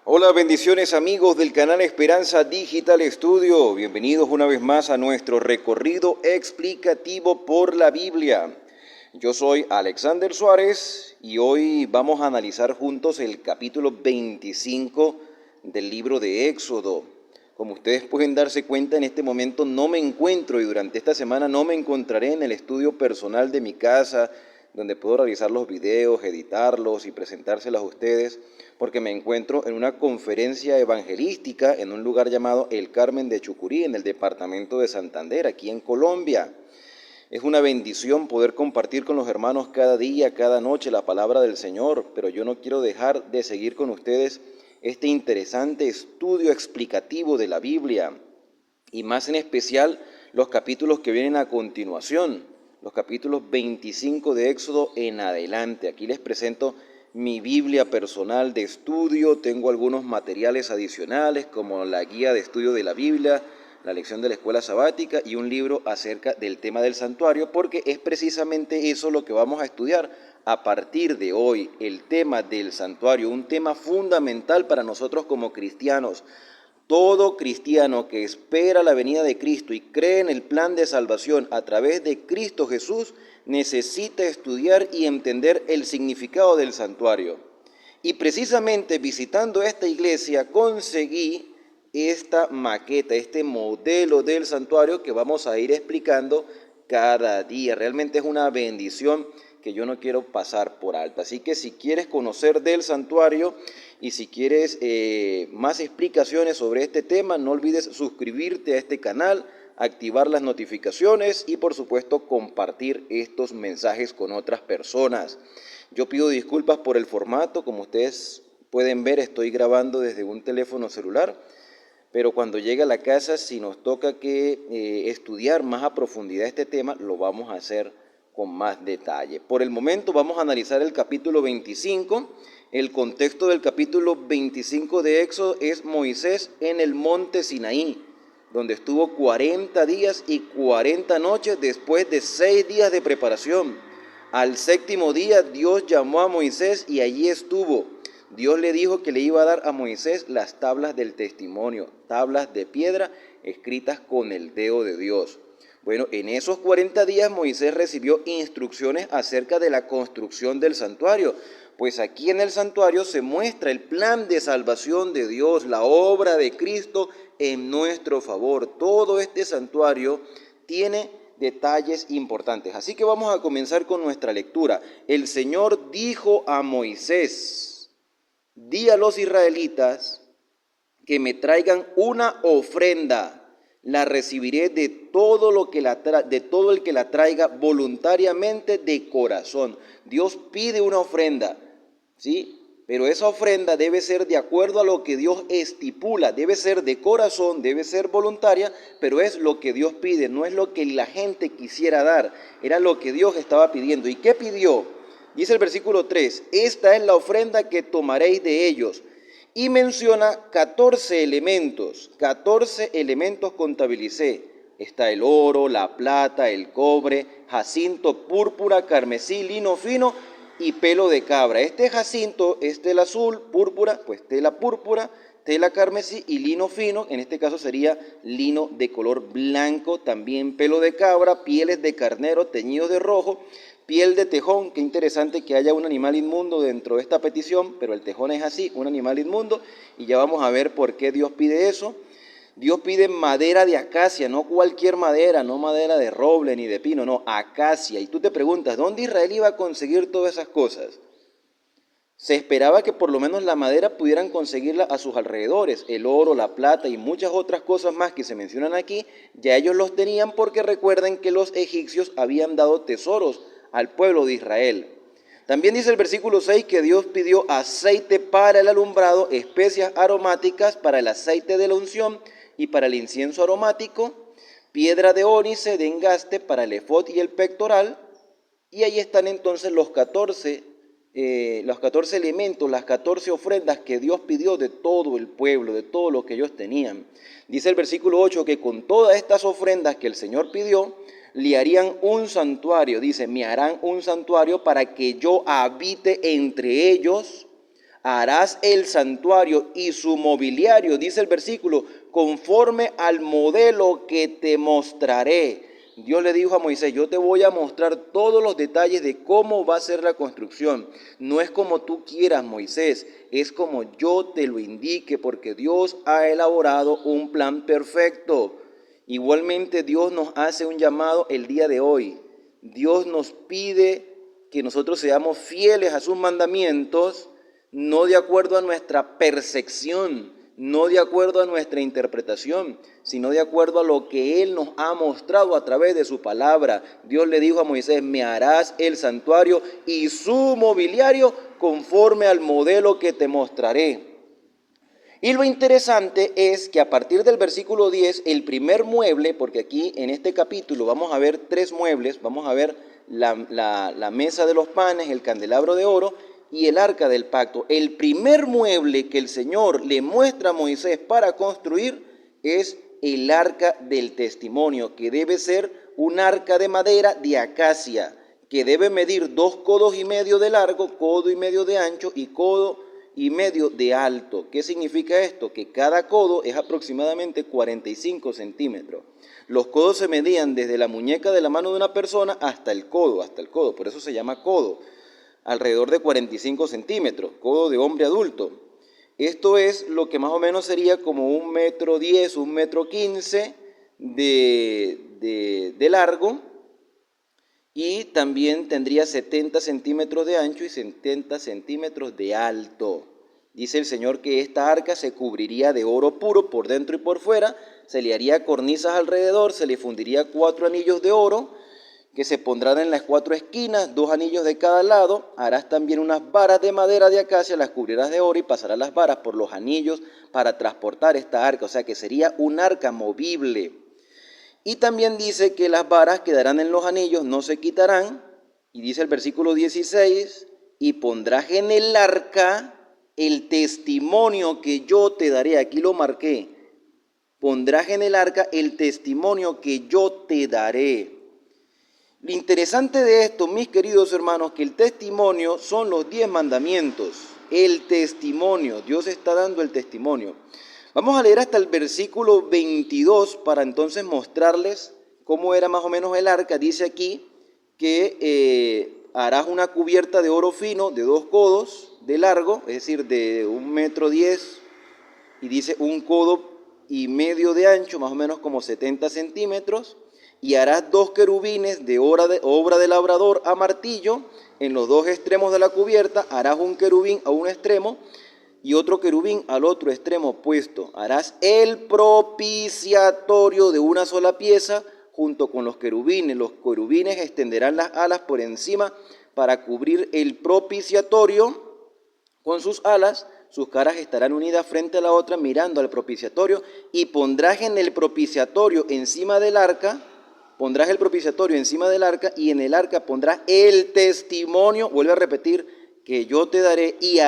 Hola, bendiciones amigos del canal Esperanza Digital Estudio. Bienvenidos una vez más a nuestro recorrido explicativo por la Biblia. Yo soy Alexander Suárez y hoy vamos a analizar juntos el capítulo 25 del libro de Éxodo. Como ustedes pueden darse cuenta, en este momento no me encuentro y durante esta semana no me encontraré en el estudio personal de mi casa, donde puedo realizar los videos, editarlos y presentárselos a ustedes, porque me encuentro en una conferencia evangelística en un lugar llamado El Carmen de Chucurí, en el departamento de Santander, aquí en Colombia. Es una bendición poder compartir con los hermanos cada día, cada noche la palabra del Señor, pero yo no quiero dejar de seguir con ustedes este interesante estudio explicativo de la Biblia, y más en especial los capítulos que vienen a continuación, los capítulos 25 de Éxodo en adelante. Aquí les presento mi Biblia personal de estudio, tengo algunos materiales adicionales como la guía de estudio de la Biblia, la lección de la escuela sabática y un libro acerca del tema del santuario, porque es precisamente eso lo que vamos a estudiar a partir de hoy, el tema del santuario, un tema fundamental para nosotros como cristianos. Todo cristiano que espera la venida de Cristo y cree en el plan de salvación a través de Cristo Jesús necesita estudiar y entender el significado del santuario. Y precisamente visitando esta iglesia conseguí esta maqueta, este modelo del santuario que vamos a ir explicando cada día. Realmente es una bendición que yo no quiero pasar por alto. Así que si quieres conocer del santuario y si quieres más explicaciones sobre este tema, no olvides suscribirte a este canal, activar las notificaciones y por supuesto compartir estos mensajes con otras personas. Yo pido disculpas por el formato, como ustedes pueden ver estoy grabando desde un teléfono celular, pero cuando llegue a la casa, si nos toca que estudiar más a profundidad este tema, lo vamos a hacer con más detalle. Por el momento vamos a analizar el capítulo 25. El contexto del capítulo 25 de Éxodo es Moisés en el monte Sinaí, donde estuvo 40 días y 40 noches después de 6 días de preparación. Al séptimo día Dios llamó a Moisés y allí estuvo. Dios le dijo que le iba a dar a Moisés las tablas del testimonio, tablas de piedra escritas con el dedo de Dios. Bueno, en esos 40 días Moisés recibió instrucciones acerca de la construcción del santuario, pues aquí en el santuario se muestra el plan de salvación de Dios, la obra de Cristo en nuestro favor. Todo este santuario tiene detalles importantes. Así que vamos a comenzar con nuestra lectura. El Señor dijo a Moisés: di a los israelitas que me traigan una ofrenda. La recibiré de todo el que la traiga voluntariamente de corazón. Dios pide una ofrenda, ¿sí? Pero esa ofrenda debe ser de acuerdo a lo que Dios estipula, debe ser de corazón, debe ser voluntaria, pero es lo que Dios pide, no es lo que la gente quisiera dar, era lo que Dios estaba pidiendo. ¿Y qué pidió? Dice el versículo 3, esta es la ofrenda que tomaréis de ellos. Y menciona 14 elementos contabilicé. Está el oro, la plata, el cobre, jacinto, púrpura, carmesí, lino fino y pelo de cabra. Este jacinto es tela azul, púrpura, pues tela púrpura, tela carmesí y lino fino, en este caso sería lino de color blanco, también pelo de cabra, pieles de carnero teñidos de rojo, piel de tejón. Qué interesante que haya un animal inmundo dentro de esta petición, pero el tejón es así, un animal inmundo, y ya vamos a ver por qué Dios pide eso. Dios pide madera de acacia, no cualquier madera, no madera de roble ni de pino, no, acacia. Y tú te preguntas, ¿dónde Israel iba a conseguir todas esas cosas? Se esperaba que por lo menos la madera pudieran conseguirla a sus alrededores. El oro, la plata y muchas otras cosas más que se mencionan aquí, ya ellos los tenían porque recuerden que los egipcios habían dado tesoros al pueblo de Israel. También dice el versículo 6 que Dios pidió aceite para el alumbrado, especias aromáticas para el aceite de la unción y para el incienso aromático, piedra de ónice de engaste para el efod y el pectoral. Y ahí están entonces los 14 elementos, las 14 ofrendas que Dios pidió de todo el pueblo, de todo lo que ellos tenían. Dice el versículo 8 que con todas estas ofrendas que el Señor pidió, le harían un santuario. Dice, me harán un santuario para que yo habite entre ellos, Harás el santuario y su mobiliario, dice el versículo, conforme al modelo que te mostraré. Dios le dijo a Moisés, yo te voy a mostrar todos los detalles de cómo va a ser la construcción. No es como tú quieras, Moisés, es como yo te lo indique, porque Dios ha elaborado un plan perfecto. Igualmente Dios nos hace un llamado el día de hoy. Dios nos pide que nosotros seamos fieles a sus mandamientos, no de acuerdo a nuestra percepción, no de acuerdo a nuestra interpretación, sino de acuerdo a lo que Él nos ha mostrado a través de su palabra. Dios le dijo a Moisés, me harás el santuario y su mobiliario conforme al modelo que te mostraré. Y lo interesante es que a partir del versículo 10, el primer mueble, porque aquí en este capítulo vamos a ver 3 muebles, vamos a ver la mesa de los panes, el candelabro de oro y el arca del pacto. El primer mueble que el Señor le muestra a Moisés para construir es el arca del testimonio, que debe ser un arca de madera de acacia, que debe medir 2 codos y medio de largo, codo y medio de ancho y codo y medio de alto. ¿Qué significa esto? Que cada codo es aproximadamente 45 centímetros. Los codos se medían desde la muñeca de la mano de una persona hasta el codo, por eso se llama codo, alrededor de 45 centímetros, codo de hombre adulto. Esto es lo que más o menos sería como 1,10 m, 1,15 m de largo, y también tendría 70 centímetros de ancho y 70 centímetros de alto. Dice el Señor que esta arca se cubriría de oro puro por dentro y por fuera, se le haría cornisas alrededor, se le fundiría 4 anillos de oro que se pondrán en las 4 esquinas, 2 anillos de cada lado. Harás también unas varas de madera de acacia, las cubrirás de oro y pasarás las varas por los anillos para transportar esta arca, o sea que sería un arca movible. Y también dice que las varas quedarán en los anillos, no se quitarán. Y dice el versículo 16, y pondrás en el arca el testimonio que yo te daré. Aquí lo marqué. Pondrás en el arca el testimonio que yo te daré. Lo interesante de esto, mis queridos hermanos, que el testimonio son los 10 mandamientos. El testimonio, Dios está dando el testimonio. Vamos a leer hasta el versículo 22 para entonces mostrarles cómo era más o menos el arca. Dice aquí que harás una cubierta de oro fino de 2 codos de largo, es decir, de 1,10 m, y dice 1,5 codos de ancho, más o menos como 70 centímetros, y harás 2 querubines de obra de labrador a martillo en los 2 extremos de la cubierta. Harás un querubín a un extremo y otro querubín al otro extremo opuesto. Harás el propiciatorio de una sola pieza junto con los querubines. Los querubines extenderán las alas por encima para cubrir el propiciatorio con sus alas. Sus caras estarán unidas frente a la otra mirando al propiciatorio, y pondrás en el propiciatorio encima del arca, y en el arca pondrás el testimonio, vuelve a repetir, que yo te daré, y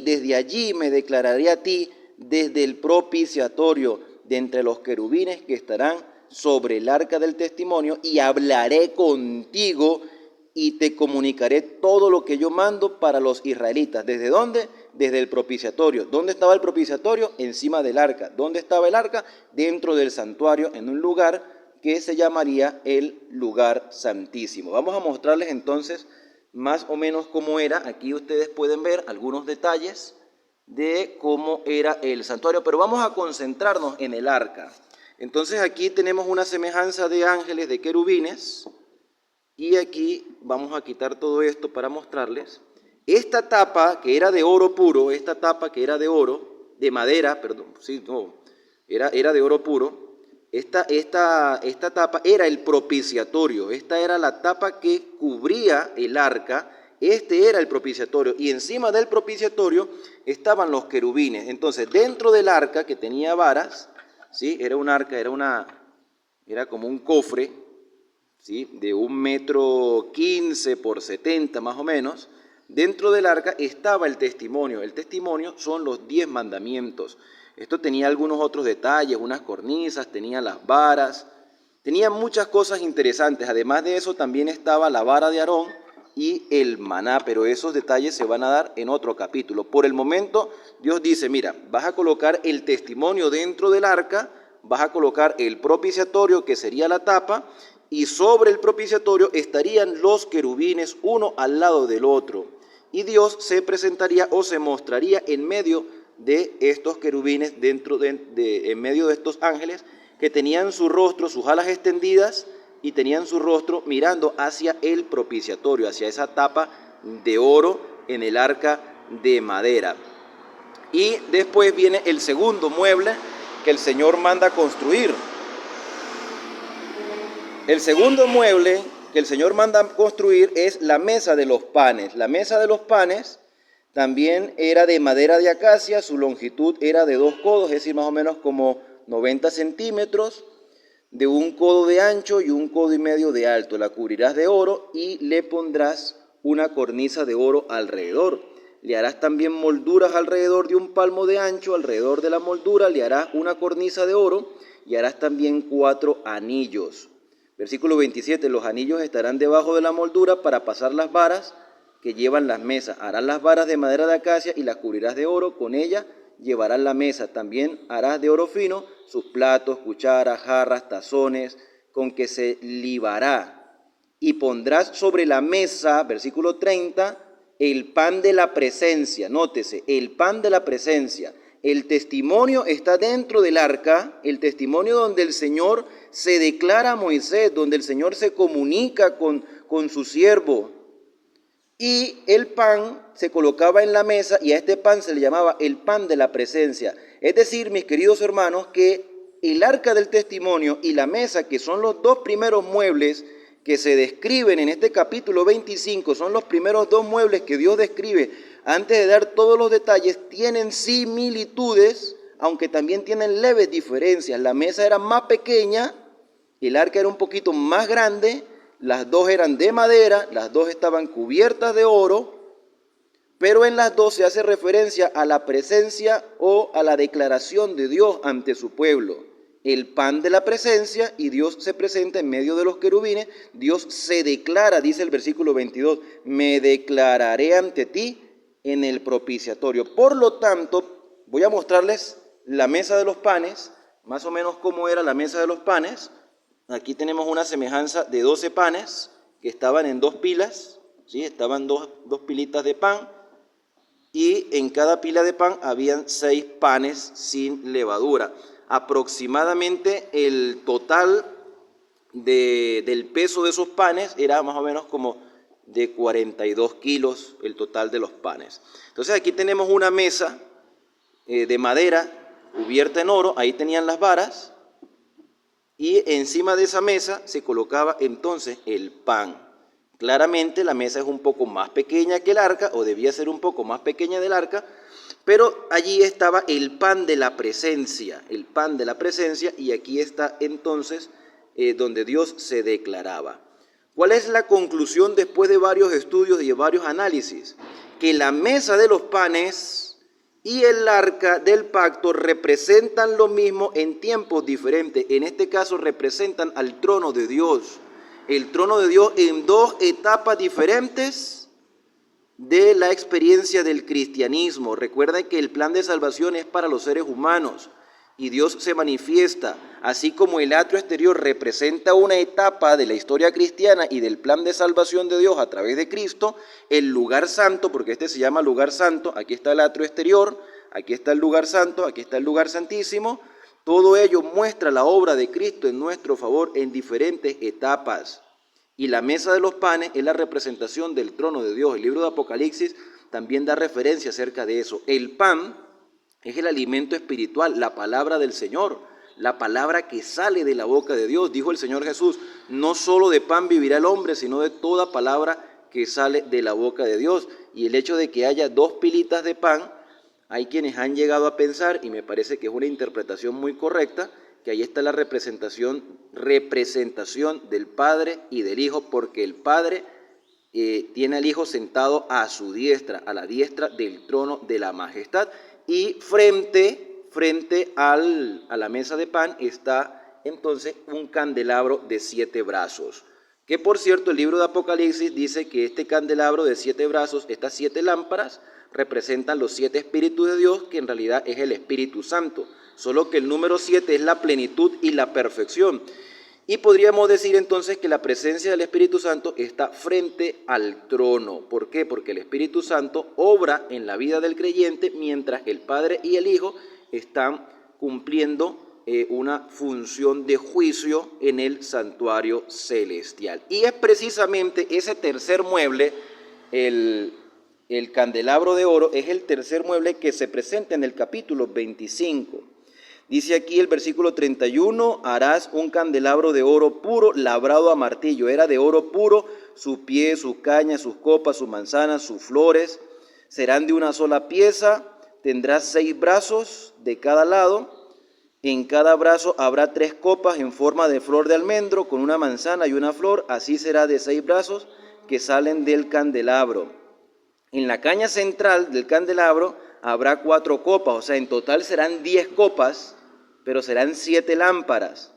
desde allí me declararé a ti desde el propiciatorio, de entre los querubines que estarán sobre el arca del testimonio, y hablaré contigo y te comunicaré todo lo que yo mando para los israelitas. ¿Desde dónde? Desde el propiciatorio. ¿Dónde estaba el propiciatorio? Encima del arca. ¿Dónde estaba el arca? Dentro del santuario, en un lugar que se llamaría el lugar santísimo. Vamos a mostrarles entonces más o menos cómo era. Aquí ustedes pueden ver algunos detalles de cómo era el santuario, pero vamos a concentrarnos en el arca. Entonces aquí tenemos una semejanza de ángeles, de querubines, y aquí vamos a quitar todo esto para mostrarles. Esta tapa que era de oro puro, de madera, era de oro puro. Esta tapa era el propiciatorio. Esta era la tapa que cubría el arca. Este era el propiciatorio, y encima del propiciatorio estaban los querubines. Entonces, dentro del arca, que tenía varas, ¿sí? Era un arca, era como un cofre, ¿sí? De 1,15 m por 70 más o menos. Dentro del arca estaba el testimonio. El testimonio son los 10 mandamientos. Esto tenía algunos otros detalles, unas cornisas, tenía las varas, tenía muchas cosas interesantes. Además de eso también estaba la vara de Aarón, y el maná, pero esos detalles se van a dar en otro capítulo. Por el momento, Dios dice, mira, vas a colocar el testimonio dentro del arca, vas a colocar el propiciatorio, que sería la tapa, y sobre el propiciatorio estarían los querubines, uno al lado del otro. Y Dios se presentaría o se mostraría en medio de estos querubines, en medio de estos ángeles, que tenían su rostro, sus alas extendidas, y tenían su rostro mirando hacia el propiciatorio, hacia esa tapa de oro en el arca de madera. Y después viene el segundo mueble que el Señor manda construir. El segundo mueble que el Señor manda construir es la mesa de los panes. La mesa de los panes también era de madera de acacia, su longitud era de 2 codos, es decir, más o menos como 90 centímetros, de 1 codo de ancho y 1 codo y medio de alto. La cubrirás de oro y le pondrás una cornisa de oro alrededor. Le harás también molduras alrededor de 1 palmo de ancho, alrededor de la moldura le harás una cornisa de oro y harás también 4 anillos. Versículo 27, los anillos estarán debajo de la moldura para pasar las varas que llevan las mesas. Harás las varas de madera de acacia y las cubrirás de oro, con ellas llevarás la mesa. También harás de oro fino sus platos, cucharas, jarras, tazones, con que se libará. Y pondrás sobre la mesa, versículo 30, el pan de la presencia. Nótese, el pan de la presencia. El testimonio está dentro del arca, el testimonio donde el Señor se declara a Moisés, donde el Señor se comunica con su siervo. Y el pan se colocaba en la mesa y a este pan se le llamaba el pan de la presencia. Es decir, mis queridos hermanos, que el arca del testimonio y la mesa, que son los 2 primeros muebles que se describen en este capítulo 25, son los primeros 2 muebles que Dios describe antes de dar todos los detalles, tienen similitudes, aunque también tienen leves diferencias. La mesa era más pequeña, el arca era un poquito más grande, las 2 eran de madera, las 2 estaban cubiertas de oro, pero en las 2 se hace referencia a la presencia o a la declaración de Dios ante su pueblo. El pan de la presencia, y Dios se presenta en medio de los querubines. Dios se declara, dice el versículo 22, me declararé ante ti en el propiciatorio. Por lo tanto, voy a mostrarles la mesa de los panes, más o menos cómo era la mesa de los panes. Aquí tenemos una semejanza de 12 panes que estaban en 2 pilas, ¿sí? Estaban dos pilitas de pan, y en cada pila de pan habían 6 panes sin levadura. Aproximadamente el total del peso de esos panes era más o menos como de 42 kilos el total de los panes. Entonces aquí tenemos una mesa de madera cubierta en oro, ahí tenían las varas, y encima de esa mesa se colocaba entonces el pan. Claramente la mesa es un poco más pequeña que el arca, o debía ser un poco más pequeña del arca, pero allí estaba el pan de la presencia, y aquí está entonces donde Dios se declaraba. ¿Cuál es la conclusión después de varios estudios y de varios análisis? Que la mesa de los panes y el arca del pacto representan lo mismo en tiempos diferentes. En este caso representan al trono de Dios. El trono de Dios en 2 etapas diferentes de la experiencia del cristianismo. Recuerden que el plan de salvación es para los seres humanos y Dios se manifiesta, así como el atrio exterior representa una etapa de la historia cristiana y del plan de salvación de Dios a través de Cristo. El lugar santo, porque este se llama lugar santo, aquí está el atrio exterior, aquí está el lugar santo, aquí está el lugar santísimo. Todo ello muestra la obra de Cristo en nuestro favor en diferentes etapas. Y la mesa de los panes es la representación del trono de Dios. El libro de Apocalipsis también da referencia acerca de eso. El pan es el alimento espiritual, la palabra del Señor, la palabra que sale de la boca de Dios. Dijo el Señor Jesús, no solo de pan vivirá el hombre, sino de toda palabra que sale de la boca de Dios. Y el hecho de que haya 2 pilitas de pan, hay quienes han llegado a pensar, y me parece que es una interpretación muy correcta, que ahí está la representación del Padre y del Hijo, porque el Padre tiene al Hijo sentado a su diestra, a la diestra del trono de la majestad, y frente a la mesa de pan está entonces un candelabro de 7 brazos. Que por cierto, el libro de Apocalipsis dice que este candelabro de 7 brazos, estas 7 lámparas, representan los 7 espíritus de Dios, que en realidad es el Espíritu Santo. Solo que el número 7 es la plenitud y la perfección. Y podríamos decir entonces que la presencia del Espíritu Santo está frente al trono. ¿Por qué? Porque el Espíritu Santo obra en la vida del creyente mientras el Padre y el Hijo están cumpliendo una función de juicio en el santuario celestial. Y es precisamente ese tercer mueble, el candelabro de oro, es el tercer mueble que se presenta en el capítulo 25. Dice aquí el versículo 31, harás un candelabro de oro puro, labrado a martillo. Era de oro puro, sus pies, sus cañas, sus copas, sus manzanas, sus flores. Serán de una sola pieza, tendrás 6 brazos de cada lado. En cada brazo habrá 3 copas en forma de flor de almendro, con una manzana y una flor. Así será de 6 brazos que salen del candelabro. En la caña central del candelabro habrá 4 copas, o sea, en total serán 10 copas, pero serán 7 lámparas.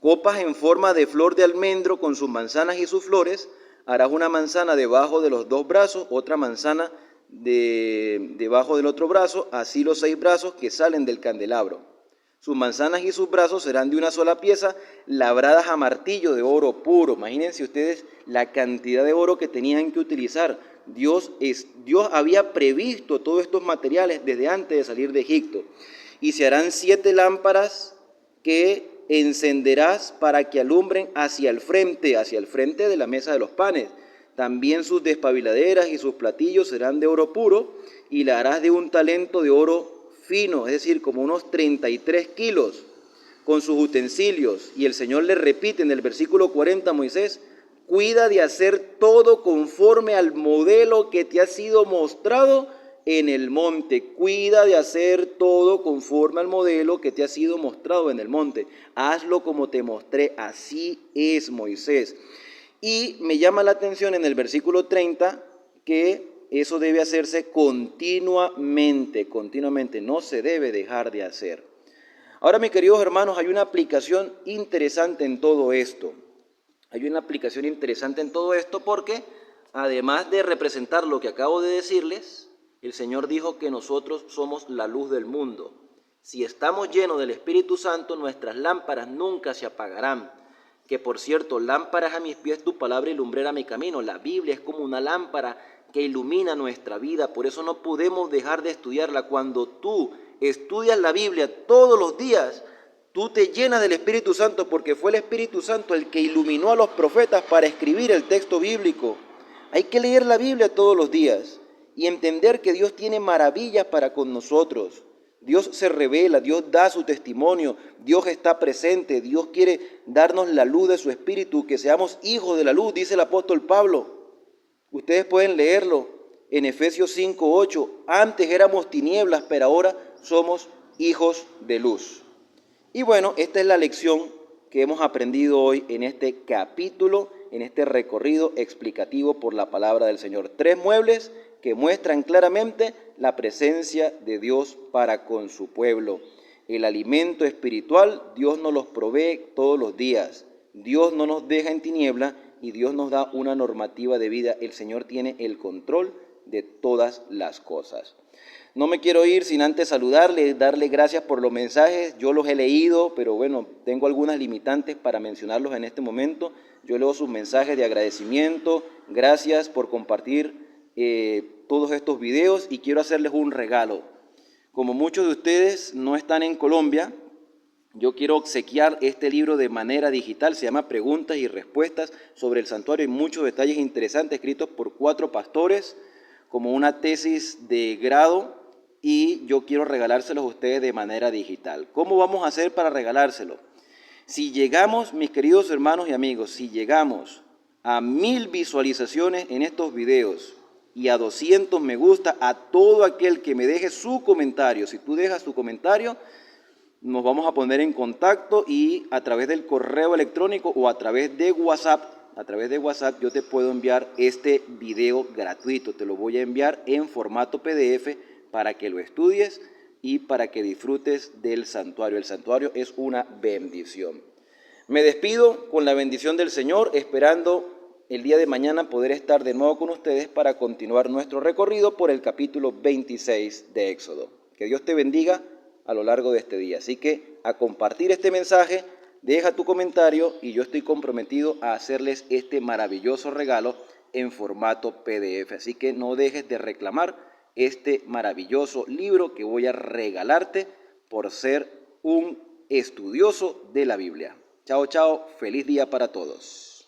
Copas en forma de flor de almendro con sus manzanas y sus flores. Harás una manzana debajo de los 2 brazos, otra manzana debajo del otro brazo, así los 6 brazos que salen del candelabro. Sus manzanas y sus brazos serán de una sola pieza, labradas a martillo de oro puro. Imagínense ustedes la cantidad de oro que tenían que utilizar. Dios había previsto todos estos materiales desde antes de salir de Egipto. Y se harán 7 lámparas que encenderás para que alumbren hacia el frente de la mesa de los panes. También sus despabiladeras y sus platillos serán de oro puro, y la harás de un talento de oro fino, es decir, como unos 33 kilos, con sus utensilios. Y el Señor le repite en el versículo 40 a Moisés: cuida de hacer todo conforme al modelo que te ha sido mostrado en el monte. Cuida de hacer todo conforme al modelo que te ha sido mostrado en el monte. Hazlo como te mostré. Así es, Moisés. Y me llama la atención en el versículo 30 que eso debe hacerse continuamente, no se debe dejar de hacer. Ahora, mis queridos hermanos, hay una aplicación interesante en todo esto. Porque, además de representar lo que acabo de decirles, el Señor dijo que nosotros somos la luz del mundo. Si estamos llenos del Espíritu Santo, nuestras lámparas nunca se apagarán. Que por cierto, lámparas a mis pies tu palabra y lumbrera mi camino. La Biblia es como una lámpara que ilumina nuestra vida, por eso no podemos dejar de estudiarla. Cuando tú estudias la Biblia todos los días, tú te llenas del Espíritu Santo, porque fue el Espíritu Santo el que iluminó a los profetas para escribir el texto bíblico. Hay que leer la Biblia todos los días y entender que Dios tiene maravillas para con nosotros. Dios se revela, Dios da su testimonio, Dios está presente, Dios quiere darnos la luz de su Espíritu, que seamos hijos de la luz, dice el apóstol Pablo. Ustedes pueden leerlo en Efesios 5:8. Antes éramos tinieblas, pero ahora somos hijos de luz. Y bueno, esta es la lección que hemos aprendido hoy en este capítulo, en este recorrido explicativo por la palabra del Señor. 3 muebles que muestran claramente la presencia de Dios para con su pueblo. El alimento espiritual, Dios nos los provee todos los días. Dios no nos deja en tiniebla y Dios nos da una normativa de vida. El Señor tiene el control de todas las cosas. No me quiero ir sin antes saludarle, darle gracias por los mensajes. Yo los he leído, pero bueno, tengo algunas limitantes para mencionarlos en este momento. Yo leo sus mensajes de agradecimiento. Gracias por compartir todos estos videos, y quiero hacerles un regalo. Como muchos de ustedes no están en Colombia, yo quiero obsequiar este libro de manera digital. Se llama Preguntas y Respuestas sobre el Santuario. Hay muchos detalles interesantes escritos por 4 pastores como una tesis de grado, y yo quiero regalárselos a ustedes de manera digital. ¿Cómo vamos a hacer para regalárselo? Si llegamos, mis queridos hermanos y amigos, si llegamos a 1000 visualizaciones en estos videos y a 200 me gusta, a todo aquel que me deje su comentario, si tú dejas tu comentario, nos vamos a poner en contacto, y a través del correo electrónico o a través de WhatsApp yo te puedo enviar este video gratuito. Te lo voy a enviar en formato PDF para que lo estudies y para que disfrutes del santuario. El santuario es una bendición. Me despido con la bendición del Señor, esperando el día de mañana poder estar de nuevo con ustedes para continuar nuestro recorrido por el capítulo 26 de Éxodo. Que Dios te bendiga a lo largo de este día. Así que a compartir este mensaje, deja tu comentario y yo estoy comprometido a hacerles este maravilloso regalo en formato PDF. Así que no dejes de reclamar este maravilloso libro que voy a regalarte por ser un estudioso de la Biblia. Chao, chao, feliz día para todos.